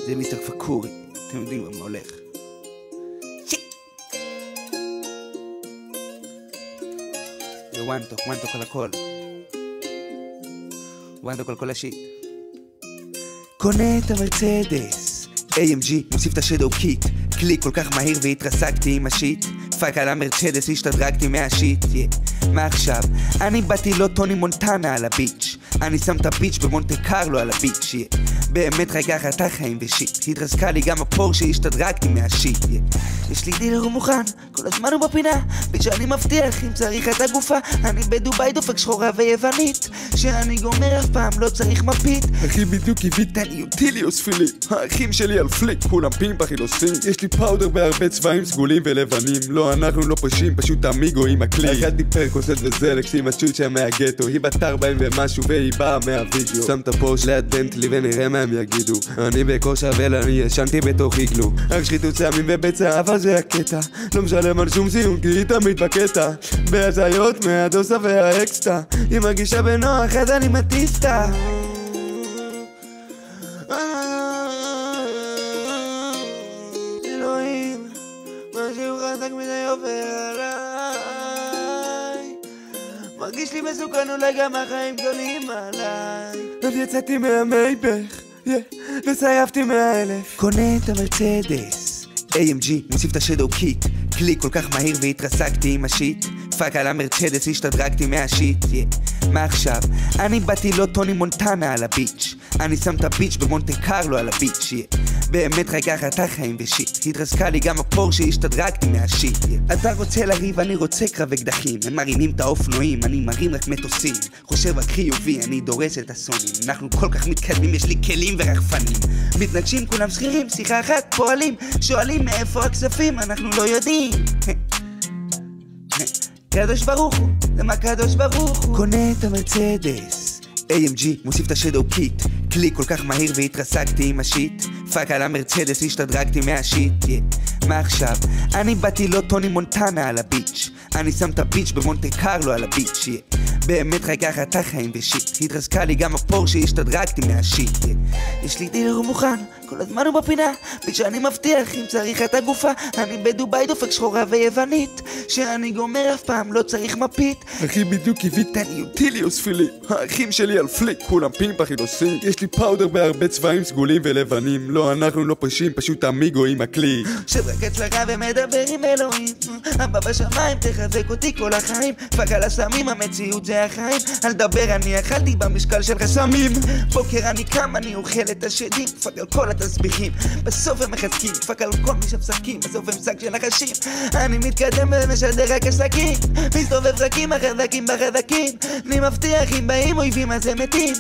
זה מיסטר פקורי, אתם יודעים מה הולך. זה וואנטוק על הכל. וואנטוק על כל השיט. קונה את המרצדס AMG, מוסיף את השדו קיט, קליק כל כך מהיר והתרסקתי עם השיט. פאק על המרצדס, השתדרגתי מהשיט. מה עכשיו? אני באתי לא טוני מונטנה על הביץ', אני שם את הביץ' במונטה קרלו על הביץ'. באמת רק ככה אתה חיים ושיט, התרסקה לי גם הפורשה, השתדרגתי מהשיט. יש לי דילר ומוכן, כל הזמן הוא בפינה, ושאני מבטיח אם צריך את הגופה, אני בדוביי דופק שחורה ויוונית, שאני גומר אף פעם לא צריך מפית. אחי בדיוק הבאת לי יוטיליוס פילי, האחים שלי על פליק, כולם פימפח אילוסים. יש לי פאודר בהרבה צבעים סגולים ולבנים, לא אנחנו לא פושעים, פשוט אמיגו עם הכלי. אכלתי פרקוסט וזלקס עם הצ'וצ'ה מהגטו, היא בת 40 ומשהו והיא באה מהווידאו. שם את הפורש ליד בנטלי ונראה מה הם יגידו, אני בקוש אבל אני ישנתי בתוך איגלו, רק שחיתות סמים וביצה אבל זה הקטע, לא משלם על שום סיום כי היא תמיד בקטע, בהזיות מהדוסה והאקסטה, היא מרגישה בנוח אז אני מטיסטה. אלוהים, משהו חזק מדי עובר עליי, מרגיש לי מסוכן אולי גם החיים גדולים עליי. אז יצאתי מהמייבך וסייפתי 100,000. קונה את המרצדס AMG, מוסיף את השדו קיט, קליק כל כך מהיר והתרסקתי עם השיט. פאק על המרצדס, השתדרגתי מהשיט. מה עכשיו? אני באתי לא טוני מונטנה על הביץ', אני שם את הביץ' במונטה קרלו על הביץ'. באמת רק ככה אתה חיים ושיט, התרסקה לי גם הפורשה, השתדרגתי מהשיט. אתה רוצה לריב, אני רוצה קרב אקדחים, הם מרימים את האופנועים, אני מרים רק מטוסים, חושב רק חיובי, אני דורס את הסונים, אנחנו כל כך מתקדמים, יש לי כלים ורחפנים, מתנגשים כולם שכירים, שיחה אחת פועלים, שואלים מאיפה הכספים, אנחנו לא יודעים. קדוש ברוך הוא, למה קדוש ברוך הוא? קונה את המרצדס AMG, מוסיף את השדו קיט, קליק כל כך מהיר והתרסקתי עם השיט. פאק על המרצדס, השתדרגתי מהשיט. מה עכשיו? אני באתי לא טוני מונטנה על הביץ', אני שם את הביץ' במונטה קרלו על הביץ'. באמת רק ככה אתה חיים ושיט, התרסקה לי גם הפורשה, השתדרגתי מהשיט. יש לי דילר ומוכן, כל הזמן הוא בפינה, ושאני מבטיח אם צריך את הגופה, אני בדוביי דופק שחורה ויוונית, שאני גומר אף פעם לא צריך מפית. אחי בדיוק הבאת לי יוטיליוס פילי, האחים שלי על פליק, כולם פימפח אילוסים. יש לי פאודר בהרבה צבעים סגולים ולבנים, לא אנחנו לא פושעים, פשוט אמיגו עם הכלי. שב רק אצלך ומדבר עם אלוהים, אבא בשמיים תחזק אותי כל החיים. פאק על הסמים, המציאות זה החיים, אל דבר אני אכלתי במשקל של חסמים. בוקר אני קם, אני אוכל את השדים, פאק על כל התסביכים, בסוף הם מחזקים, פאק על כל מי שפסקים, בסוף הם שק של נחשים. אני מתקדם ומשדר רק עסקים, מסתובב זקים החזקים בחזקים, אני מבטיח אם באים אויבים אז הם מתים.